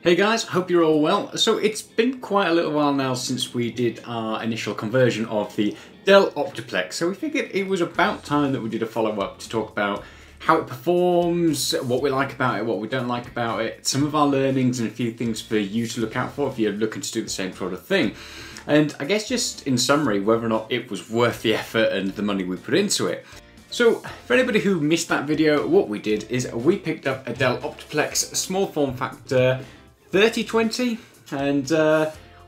Hey guys, hope you're all well. So it's been quite a little while now since we did our initial conversion of the Dell Optiplex, so we figured it was about time that we did a follow-up to talk about how it performs, what we like about it, what we don't like about it, some of our learnings and a few things for you to look out for if you're looking to do the same sort of thing. And I guess just in summary, whether or not it was worth the effort and the money we put into it. So, for anybody who missed that video, what we did is we picked up a Dell Optiplex small form factor 3020, and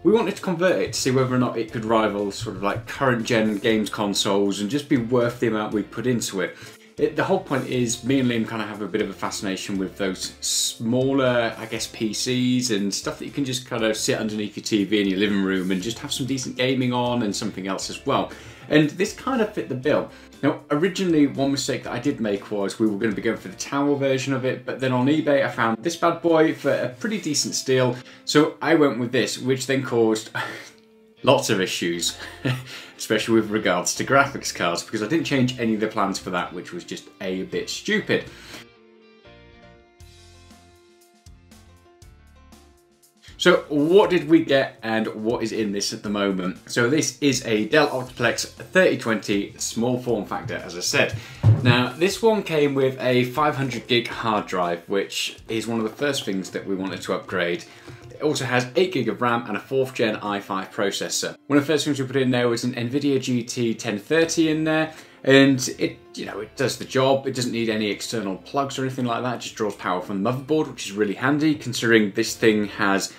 we wanted to convert it to see whether or not it could rival sort of like current gen games consoles and just be worth the amount we put into it. The whole point is me and Liam kind of have a bit of a fascination with those smaller, I guess, PCs and stuff that you can just kind of sit underneath your TV in your living room and just have some decent gaming on and something else as well. And this kind of fit the bill. Now, originally, one mistake that I did make was we were going to be going for the tower version of it, but then on eBay I found this bad boy for a pretty decent steal, so I went with this, which then caused lots of issues, especially with regards to graphics cards, because I didn't change any of the plans for that, which was just a bit stupid. So what did we get and what is in this at the moment? So this is a Dell Optiplex 3020 small form factor, as I said. Now this one came with a 500 gig hard drive, which is one of the first things that we wanted to upgrade. It also has 8 gig of RAM and a 4th gen i5 processor. One of the first things we put in there was an NVIDIA GT 1030 in there, and it does the job. It doesn't need any external plugs or anything like that. It just draws power from the motherboard, which is really handy considering this thing has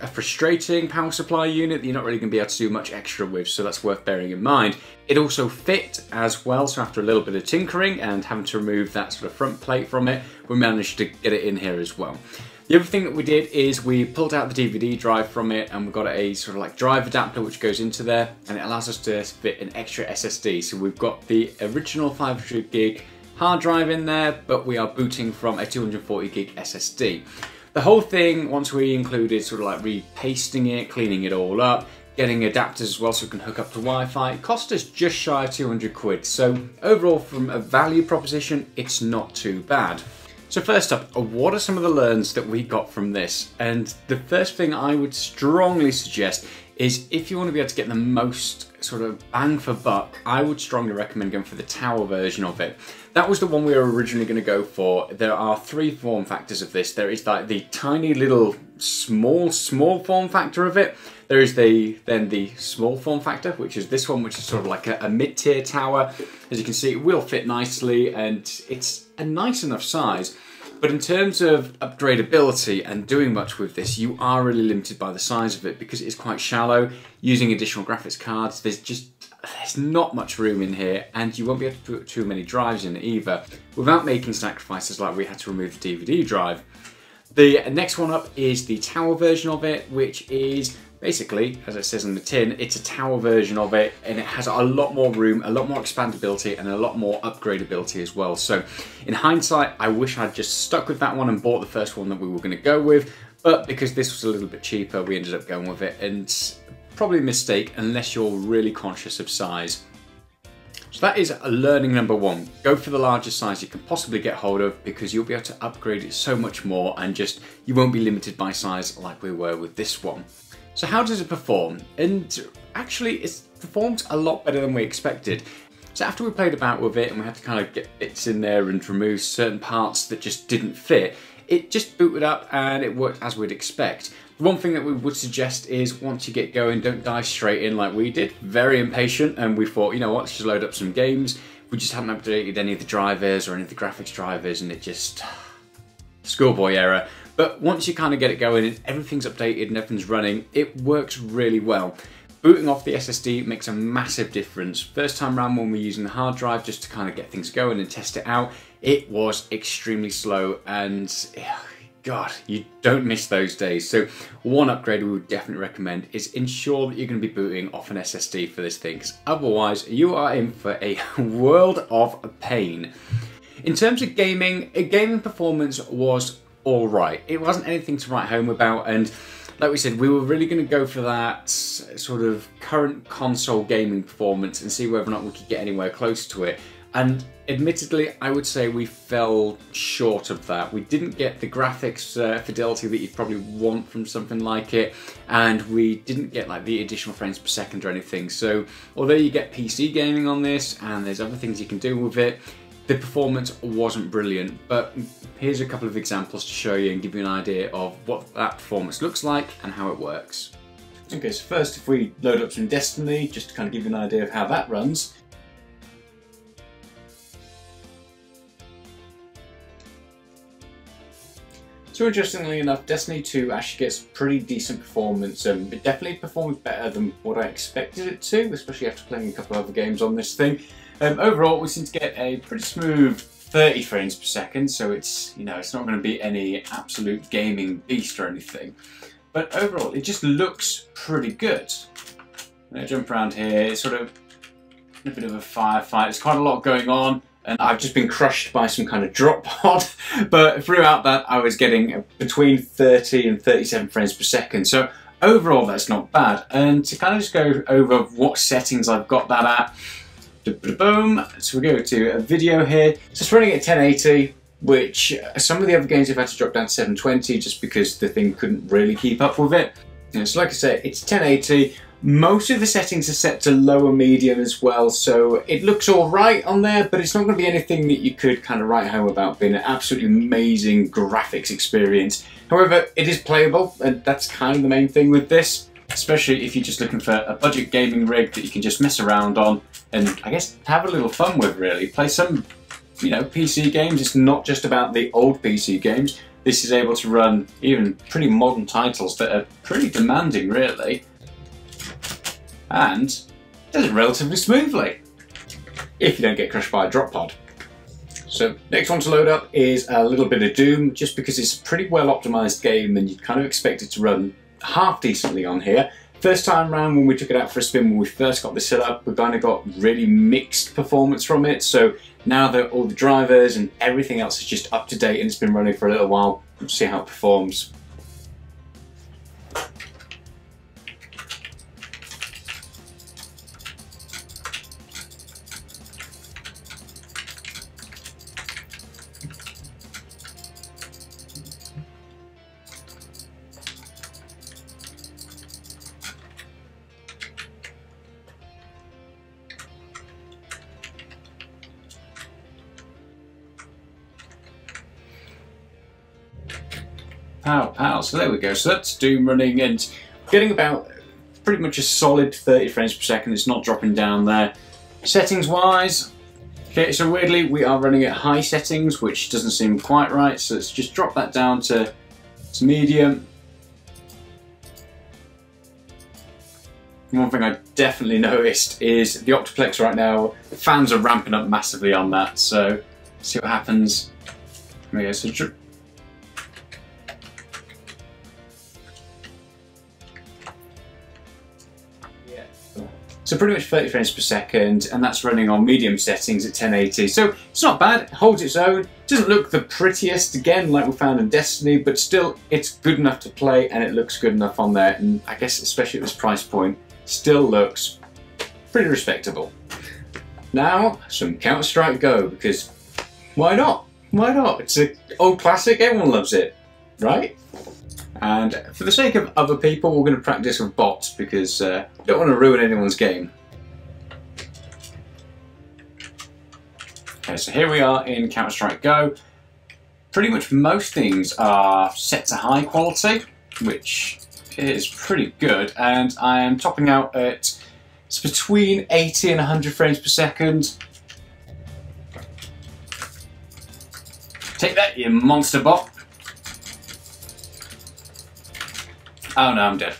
a frustrating power supply unit that you're not really going to be able to do much extra with, so that's worth bearing in mind. It also fit as well, so after a little bit of tinkering and having to remove that sort of front plate from it, we managed to get it in here as well. The other thing that we did is we pulled out the DVD drive from it and we got a sort of like drive adapter which goes into there, and it allows us to fit an extra SSD. So we've got the original 500 gig hard drive in there, but we are booting from a 240 gig SSD. The whole thing, once we included sort of like repasting it, cleaning it all up, getting adapters as well so we can hook up to Wi-Fi, it cost us just shy of 200 quid. So overall, from a value proposition, it's not too bad. So first up, what are some of the learns that we got from this? And the first thing I would strongly suggest is if you want to be able to get the most sort of bang for buck, I would strongly recommend going for the tower version of it. That was the one we were originally going to go for. There are 3 form factors of this. There is like the tiny little small form factor of it. There is then the small form factor, which is this one, which is sort of like a mid-tier tower. As you can see, it will fit nicely and it's a nice enough size. But in terms of upgradability and doing much with this, you are really limited by the size of it because it is quite shallow. Using additional graphics cards, there's not much room in here, and you won't be able to put too many drives in either without making sacrifices like we had to remove the DVD drive. The next one up is the tower version of it, which is basically, as it says on the tin, it's a tower version of it, and it has a lot more room, a lot more expandability, and a lot more upgradability as well. So in hindsight, I wish I'd just stuck with that one and bought the first one that we were going to go with, but because this was a little bit cheaper, we ended up going with it, and probably a mistake unless you're really conscious of size. So that is learning number 1. Go for the largest size you can possibly get hold of because you'll be able to upgrade it so much more, and you won't be limited by size like we were with this one. So how does it perform? And actually it performs a lot better than we expected. So after we played about with it and we had to kind of get bits in there and remove certain parts that just didn't fit, it just booted up and it worked as we'd expect. The one thing that we would suggest is once you get going, don't dive straight in like we did. Very impatient, and we thought, you know what, let's just load up some games. We just hadn't updated any of the drivers or any of the graphics drivers, and it just... schoolboy error. But once you kind of get it going and everything's updated and everything's running, it works really well. Booting off the SSD makes a massive difference. First time around when we're using the hard drive just to kind of get things going and test it out, it was extremely slow, and God, you don't miss those days. So one upgrade we would definitely recommend is ensure that you're going to be booting off an SSD for this thing, because otherwise you are in for a world of pain. In terms of gaming performance was alright. It wasn't anything to write home about, and like we said, we were really going to go for that sort of current console gaming performance and see whether or not we could get anywhere close to it. And Admittedly, I would say we fell short of that. We didn't get the graphics fidelity that you'd probably want from something like it, and we didn't get like the additional frames per second or anything. So although you get PC gaming on this and there's other things you can do with it, the performance wasn't brilliant. But here's a couple of examples to show you and give you an idea of what that performance looks like and how it works. Okay, so first if we load up some Destiny, just to kind of give you an idea of how that runs. So interestingly enough, Destiny 2 actually gets pretty decent performance. It definitely performs better than what I expected it to, especially after playing a couple of other games on this thing. Overall, we seem to get a pretty smooth 30 frames per second, so it's, you know, it's not going to be any absolute gaming beast or anything. But overall, it just looks pretty good. I jump around here, it's sort of a bit of a firefight. There's quite a lot going on, and I've just been crushed by some kind of drop pod. But throughout that, I was getting between 30 and 37 frames per second. So overall, that's not bad. And to kind of just go over what settings I've got that at. Boom. So we go to a video here. So it's running at 1080. Which some of the other games have had to drop down to 720 just because the thing couldn't really keep up with it. So like I say, it's 1080. Most of the settings are set to lower medium as well, so it looks alright on there, but it's not going to be anything that you could kind of write home about being an absolutely amazing graphics experience. However, it is playable, and that's kind of the main thing with this, especially if you're just looking for a budget gaming rig that you can just mess around on and I guess have a little fun with, really. Play some, you know, PC games. It's not just about the old PC games. This is able to run even pretty modern titles that are pretty demanding, really, and does it relatively smoothly if you don't get crushed by a drop pod. So next one to load up is a little bit of Doom, just because it's a pretty well optimized game and you'd kind of expect it to run half decently on here. First time round when we took it out for a spin, when we first got this set up, we kind of got really mixed performance from it. So now that all the drivers and everything else is just up to date and it's been running for a little while, we'll see how it performs. Pow, pow. So there we go. So that's Doom running and getting about pretty much a solid 30 frames per second. It's not dropping down there. Settings wise, okay, so weirdly we are running at high settings, which doesn't seem quite right. So let's just drop that down to medium. One thing I definitely noticed is the Optiplex right now, the fans are ramping up massively on that. So see what happens. There we go. So So pretty much 30 frames per second, and that's running on medium settings at 1080. So it's not bad, it holds its own. It doesn't look the prettiest, again, like we found in Destiny, but still, it's good enough to play, and it looks good enough on there. And I guess, especially at this price point, still looks pretty respectable. Now, some Counter-Strike Go, because why not? Why not? It's an old classic, everyone loves it, right? And for the sake of other people, we're going to practice with bots because we don't want to ruin anyone's game. Okay, so here we are in Counter-Strike Go. Pretty much most things are set to high quality, which is pretty good. And I am topping out at, it's between 80 and 100 frames per second. Take that, you monster bot. Oh no, I'm dead.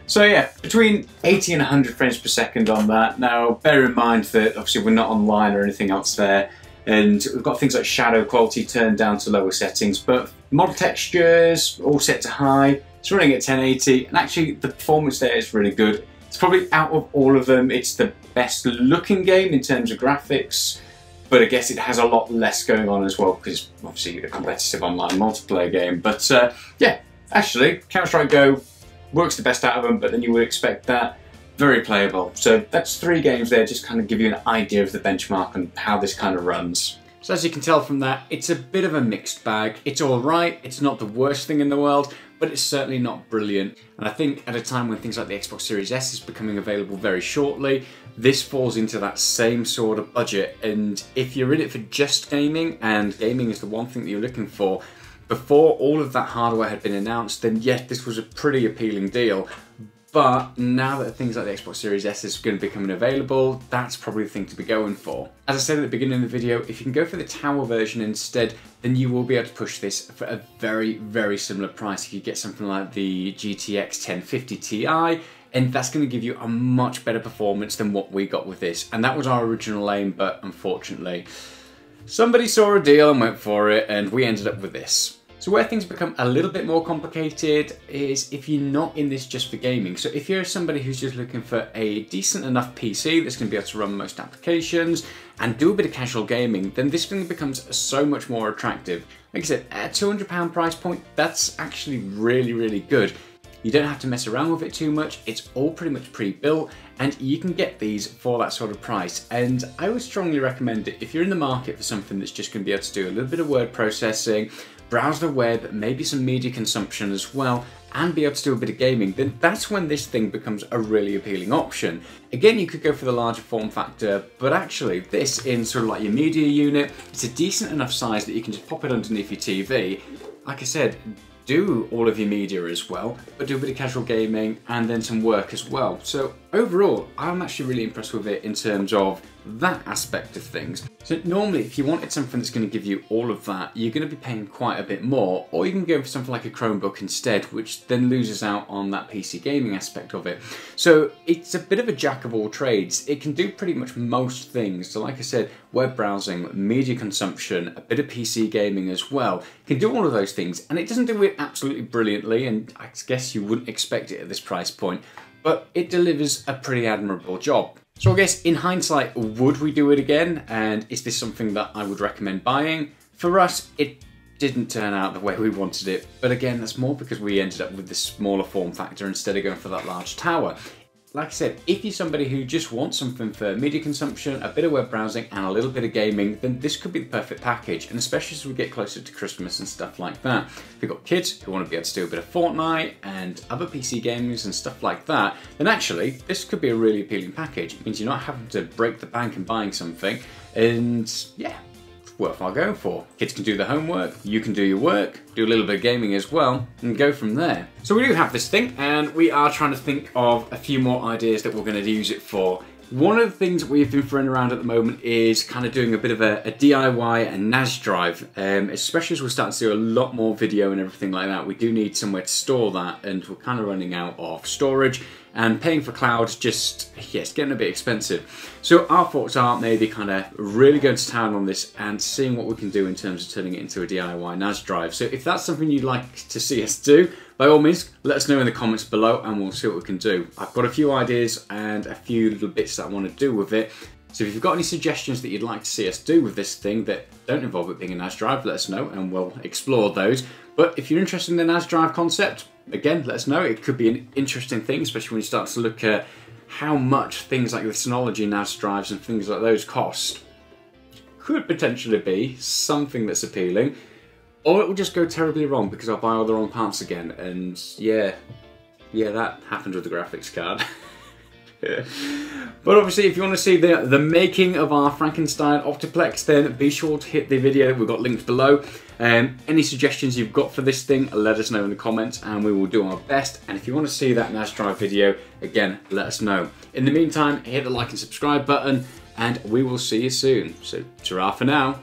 So yeah, between 80 and 100 frames per second on that. Now, bear in mind that obviously we're not online or anything else there, and we've got things like shadow quality turned down to lower settings, but model textures all set to high. It's running at 1080, and actually the performance there is really good. It's probably out of all of them, it's the best looking game in terms of graphics, but I guess it has a lot less going on as well because it's obviously a competitive online multiplayer game. But yeah. Actually, Counter-Strike Go works the best out of them, but then you would expect that. very playable. So that's 3 games there, just kind of give you an idea of the benchmark and how this kind of runs. So as you can tell from that, it's a bit of a mixed bag. It's alright, it's not the worst thing in the world, but it's certainly not brilliant. And I think at a time when things like the Xbox Series S is becoming available very shortly, this falls into that same sort of budget. And if you're in it for just gaming, and gaming is the one thing that you're looking for, before all of that hardware had been announced, then yes, this was a pretty appealing deal. But now that things like the Xbox Series S is going to be becoming available, that's probably the thing to be going for. As I said at the beginning of the video, if you can go for the tower version instead, then you will be able to push this for a very, very similar price. You could get something like the GTX 1050 Ti, and that's going to give you a much better performance than what we got with this. And that was our original aim, but unfortunately, somebody saw a deal and went for it, and we ended up with this. So where things become a little bit more complicated is if you're not in this just for gaming. So if you're somebody who's just looking for a decent enough PC that's going to be able to run most applications and do a bit of casual gaming, then this thing becomes so much more attractive. Like I said, at a £200 price point, that's actually really, really good. You don't have to mess around with it too much. It's all pretty much pre-built, and you can get these for that sort of price. And I would strongly recommend it if you're in the market for something that's just going to be able to do a little bit of word processing, browse the web, maybe some media consumption as well, and be able to do a bit of gaming, then that's when this thing becomes a really appealing option. Again, you could go for the larger form factor, but actually this in sort of like your media unit, it's a decent enough size that you can just pop it underneath your TV. Like I said, do all of your media as well, but do a bit of casual gaming and then some work as well. So overall, I'm actually really impressed with it in terms of that aspect of things. So normally, if you wanted something that's going to give you all of that, you're going to be paying quite a bit more, or you can go for something like a Chromebook instead, which then loses out on that PC gaming aspect of it. So it's a bit of a jack of all trades. It can do pretty much most things. So like I said, web browsing, media consumption, a bit of PC gaming as well. It can do all of those things, and it doesn't do it absolutely brilliantly, and I guess you wouldn't expect it at this price point, but it delivers a pretty admirable job. So I guess in hindsight, would we do it again? And is this something that I would recommend buying? For us, it didn't turn out the way we wanted it. But again, that's more because we ended up with the smaller form factor instead of going for that large tower. Like I said, if you're somebody who just wants something for media consumption, a bit of web browsing, and a little bit of gaming, then this could be the perfect package. And especially as we get closer to Christmas and stuff like that. If you've got kids who want to be able to do a bit of Fortnite and other PC games and stuff like that, then actually, this could be a really appealing package. It means you're not having to break the bank and buying something. And yeah, worthwhile going for. Kids can do their homework, you can do your work, do a little bit of gaming as well, and go from there. So we do have this thing, and we are trying to think of a few more ideas that we're going to use it for. One of the things we've been throwing around at the moment is kind of doing a bit of a DIY and NAS drive, especially as we're starting to do a lot more video and everything like that. We do need somewhere to store that, and we're kind of running out of storage, and paying for cloud just, yeah, it's getting a bit expensive. So our thoughts are maybe kind of really going to town on this and seeing what we can do in terms of turning it into a DIY NAS drive. So if that's something you'd like to see us do, by all means, let us know in the comments below and we'll see what we can do. I've got a few ideas and a few little bits that I want to do with it. So if you've got any suggestions that you'd like to see us do with this thing that don't involve it being a NAS drive, let us know and we'll explore those. But if you're interested in the NAS drive concept, again, let us know. It could be an interesting thing, especially when you start to look at how much things like the Synology NAS drives and things like those cost. Could potentially be something that's appealing, or it will just go terribly wrong because I'll buy all the wrong parts again, and yeah, that happened with the graphics card. But obviously, if you want to see the making of our Frankenstein Optiplex, then be sure to hit the video that we've got linked below. Any suggestions you've got for this thing, let us know in the comments and we will do our best. And if you want to see that NAS drive video, again, let us know. In the meantime, hit the like and subscribe button and we will see you soon. So, ta-ra for now.